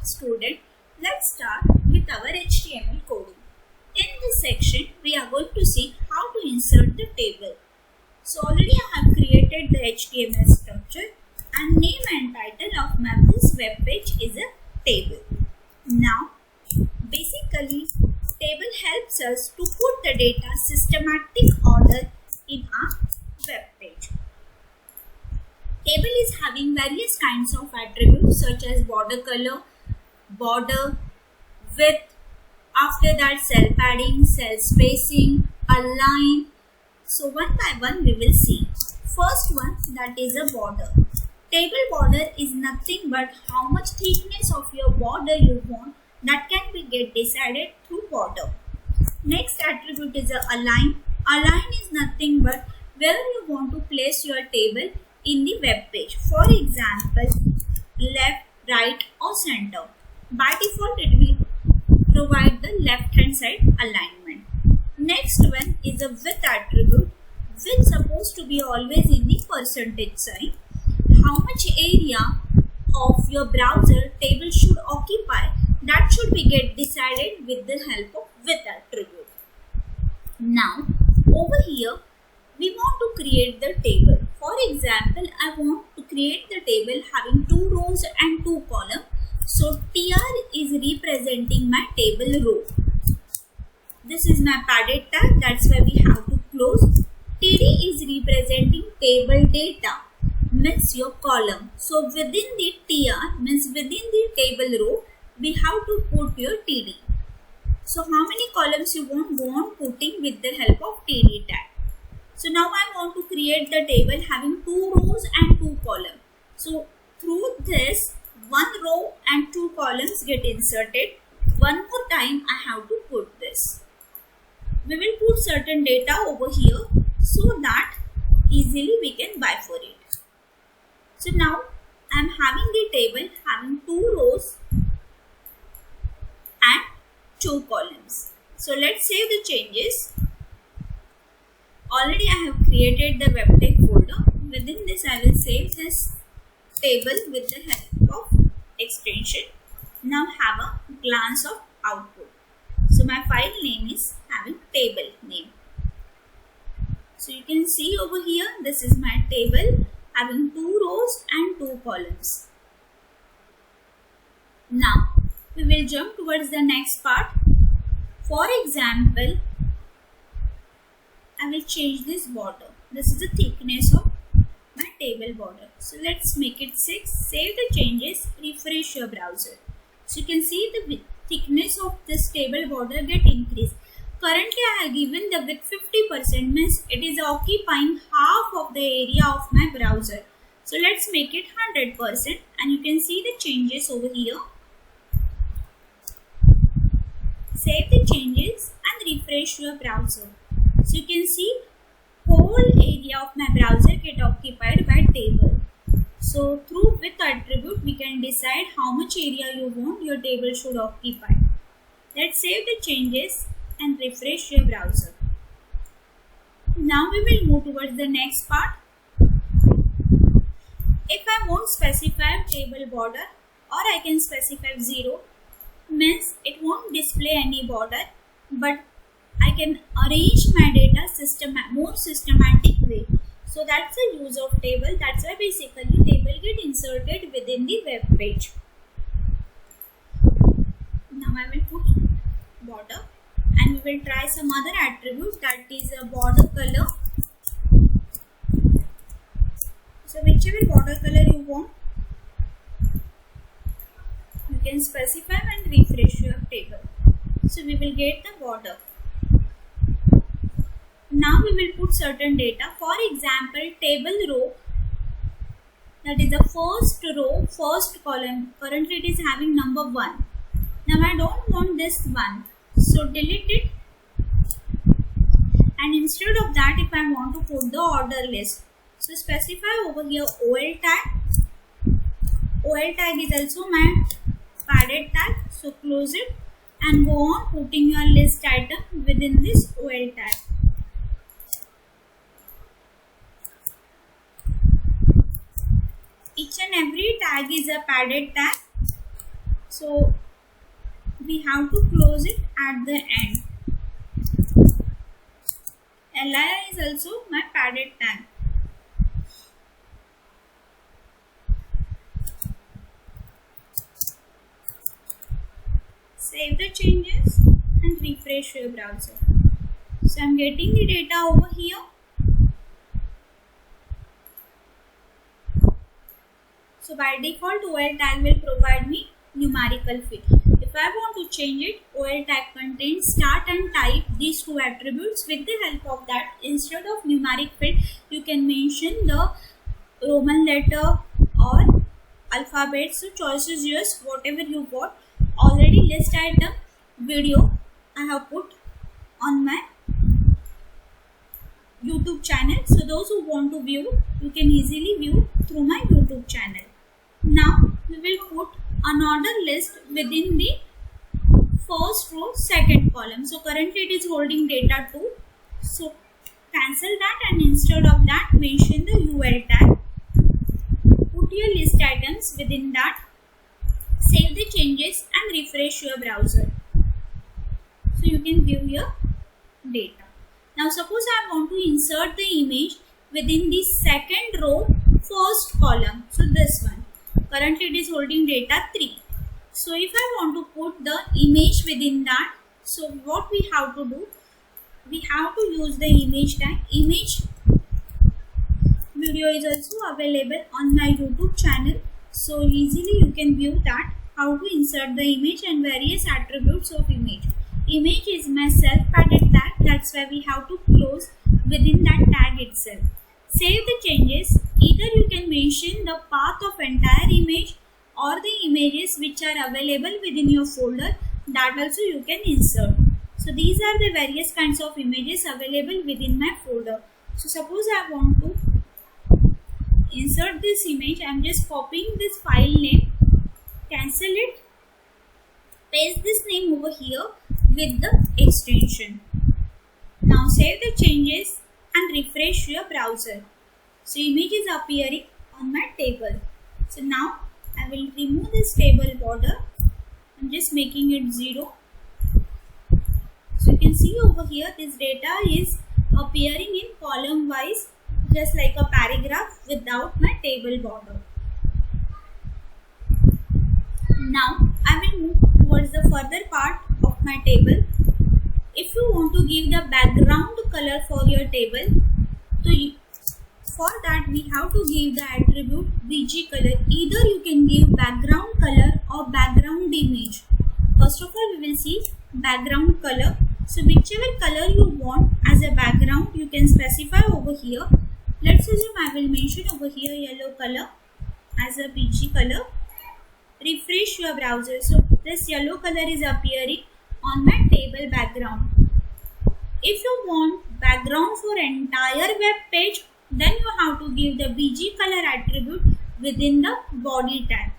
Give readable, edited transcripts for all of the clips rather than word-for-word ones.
Student, let's start with our HTML coding. In this section, we are going to see how to insert the table. So already I have created the HTML structure and name and title of my this web page is a table. Now, basically, table helps us to put the data systematic order in our web page. Table is having various kinds of attributes such as border color, border, width, after that cell padding, cell spacing, align. So one by one we will see. First one, that is a border. Table border is nothing but how much thickness of your border you want, that can be get decided through border. Next attribute is a align. Align is nothing but where you want to place your table in the web page. For example, left, right or center. By default it will provide the left hand side alignment. Next one is a width attribute. Width supposed to be always in the percentage sign. How much area of your browser table should occupy, that should be get decided with the help of width attribute. Now over here we want to create the table. For example, I want to create the table having 2 rows and 2 columns. So TR is representing my table row. This is my padded tag, that's why we have to close. TD is representing table data, means your column. So within the TR means within the table row, we have to put your TD. So how many columns you want, go on putting with the help of TD tag. So now I want to create the table having 2 rows and 2 columns. So through this, 1 row and 2 columns get inserted. One more time I have to put this. We will put certain data over here so that easily we can bifurcate. So now I am having the table having 2 rows and 2 columns. So let's save the changes. Already I have created the webtech folder. Within this I will save this table with the help of extension. Now have a glance of output. So my file name is having table name. So you can see over here, this is my table having 2 rows and 2 columns. Now we will jump towards the next part. For example, I will change this border. This is the thickness of my table border. So let's make it 6. Save the changes, refresh your browser. So you can see the thickness of this table border get increased. Currently I have given the width 50%, means it is occupying half of the area of my browser. So let's make it 100% and you can see the changes over here. Save the changes and refresh your browser. So you can see whole area of my browser get occupied by table. So through width attribute we can decide how much area you want your table should occupy. Let's save the changes and refresh your browser. Now we will move towards the next part. If I won't specify table border, or I can specify 0, means it won't display any border, but I can arrange my data more systematic way. So that's the use of table. That's why basically table get inserted within the web page. Now I will put border and we will try some other attribute, that is a border color. So whichever border color you want, you can specify and refresh your table. So we will get the border. Now we will put certain data. For example, table row, that is the first row, first column. Currently it is having number 1. Now I don't want this 1. So delete it. And instead of that, if I want to put the order list, so specify over here OL tag. OL tag is also my padded tag. So close it and go on putting your list item within this OL tag. Each and every tag is a padded tag. So we have to close it at the end. Li is also my padded tag. Save the changes and refresh your browser. So I'm getting the data over here. So by default OL tag will provide me numerical field. If I want to change it, OL tag contains start and type, these two attributes. With the help of that, instead of numeric field, you can mention the Roman letter or alphabet. So choice is yours, whatever you want. Already list item video I have put on my YouTube channel. So those who want to view, you can easily view through my YouTube channel. Now we will put another list within the first row, second column. So currently it is holding data 2. So cancel that and instead of that mention the UL tag. Put your list items within that. Save the changes and refresh your browser. So you can view your data. Now suppose I want to insert the image within the second row, first column. So this one. Currently it is holding data 3. So if I want to put the image within that, so what we have to do, we have to use the image tag. Image video is also available on my YouTube channel. So easily you can view that, how to insert the image and various attributes of image. Image is my self-padded tag, that's why we have to close within that tag itself. Save the changes. Either you can mention the path of entire image or the images which are available within your folder, that also you can insert. So these are the various kinds of images available within my folder. So suppose I want to insert this image, I am just copying this file name, cancel it, paste this name over here with the extension. Now save the changes and refresh your browser. So image is appearing on my table. So now I will remove this table border. I'm just making it 0. So you can see over here this data is appearing in column wise, just like a paragraph without my table border. Now I will move towards the further part of my table. If you want to give the background color for your table, so for that we have to give the attribute BG color. Either you can give background color or background image. First of all, we will see background color. So whichever color you want as a background, you can specify over here. Let's assume I will mention over here yellow color as a BG color. Refresh your browser. So this yellow color is appearing on my table background. If you want background for entire web page, then you have to give the BG color attribute within the body tag.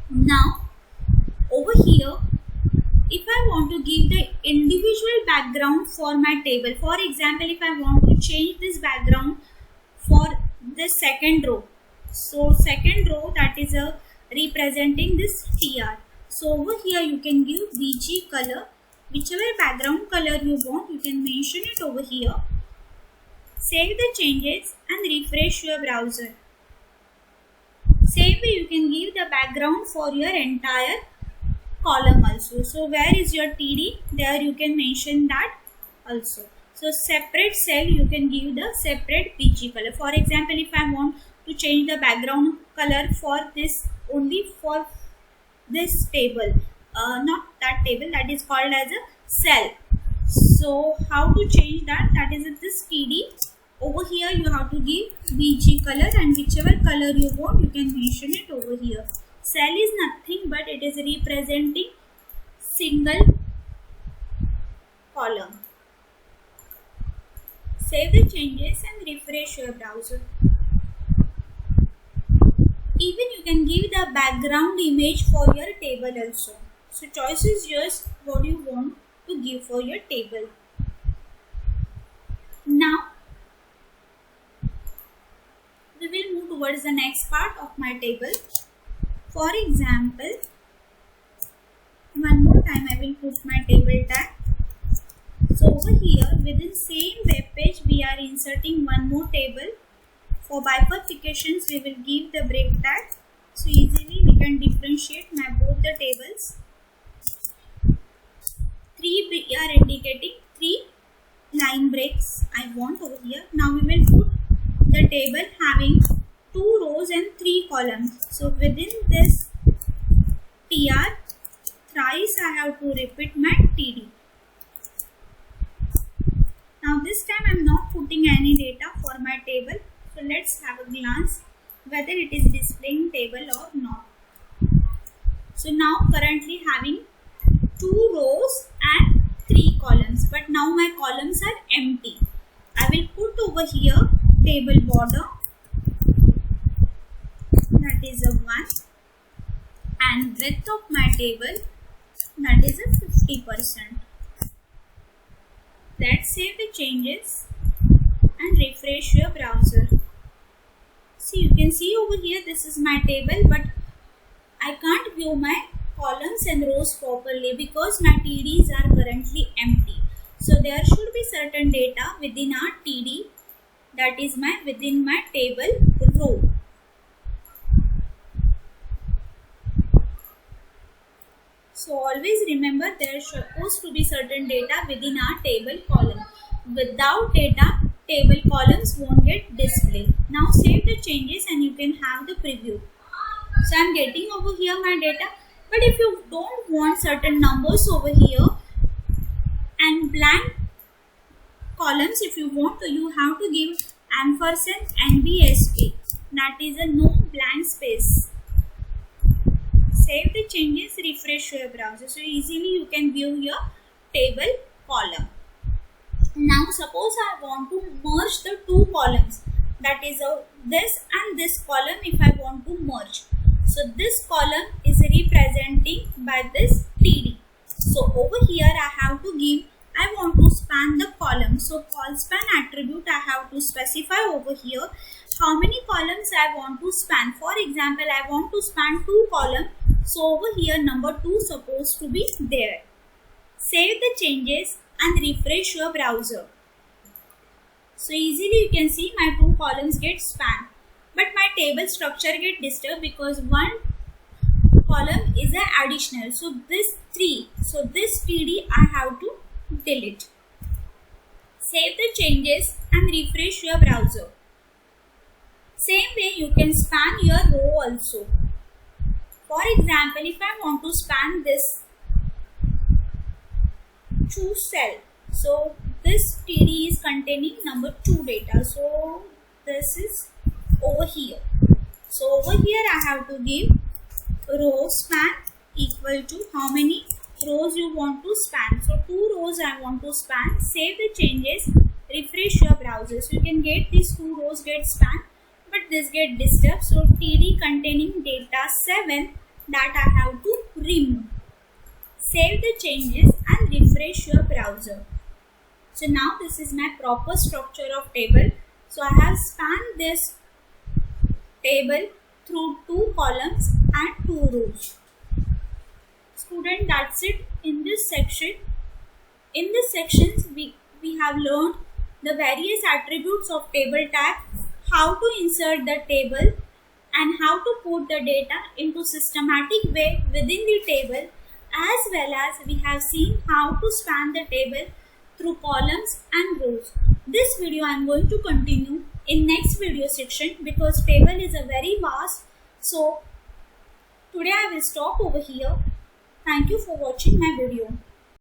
Now over here, if I want to give the individual background for my table, for example, if I want to change this background for the second row, so second row, that is representing this TR. So over here you can give BG color, whichever background color you want, you can mention it over here. Save the changes and refresh your browser. Same way you can give the background for your entire column also. So where is your TD? There you can mention that also. So separate cell you can give the separate BG color. For example, if I want to change the background color for this, only for this table, not that table, that is called as a cell. So how to change that? That is this TD. Over here you have to give BG color, and whichever color you want you can mention it over here. Cell is nothing but it is representing single column. Save the changes and refresh your browser. Even you can give the background image for your table also. So choice is yours, what you want to give for your table. Now we will move towards the next part of my table. For example, time I will put my table tag. So over here within same web page we are inserting one more table. For bifurcations we will give the break tag. So easily we can differentiate both the tables. 3 we are indicating 3 line breaks I want over here. Now we will put the table having 2 rows and 3 columns. So within this TR, thrice I have to repeat my TD. Now this time I am not putting any data for my table. So let's have a glance whether it is displaying table or not. So now currently having 2 rows and 3 columns, but now my columns are empty. I will put over here table border, that is a 1, and width of my table, that is a 50%. Let's save the changes and refresh your browser. See, you can see over here this is my table, but I can't view my columns and rows properly because my TDs are currently empty. So there should be certain data within our TD, that is within my table row. So always remember there is supposed to be certain data within our table column. Without data, table columns won't get displayed. Now save the changes and you can have the preview. So I am getting over here my data, but if you don't want certain numbers over here and blank columns, if you want to, you have to give ampersand NBSP, that is a no blank space. Save the changes, refresh your browser. So easily you can view your table column. Now suppose I want to merge the 2 columns, that is this and this column if I want to merge. So this column is representing by this TD. So over here I have to give, I want to span the column. So call span attribute I have to specify over here how many columns I want to span. For example, I want to span 2 columns. So over here number 2 supposed to be there. Save the changes and refresh your browser. So easily you can see my 2 columns get spanned. But my table structure get disturbed because 1 column is an additional. So this 3. So this TD I have to delete. Save the changes and refresh your browser. Same way you can span your row also. For example, if I want to span this choose cell, so this TD is containing number 2 data. So this is over here. So over here I have to give row span equal to how many rows you want to span. So 2 rows I want to span. Save the changes, refresh your browser. So you can get these 2 rows get spanned, but this get disturbed. So TD containing data 7 that I have to remove. Save the changes and refresh your browser. So now this is my proper structure of table. So I have spanned this table through 2 columns and 2 rows. Student, that's it in this section. In this sections we have learned the various attributes of table tag, how to insert the table and how to put the data into systematic way within the table, as well as we have seen how to span the table through columns and rows. This video I am going to continue in next video section because table is a very vast. So today I will stop over here. Thank you for watching my video.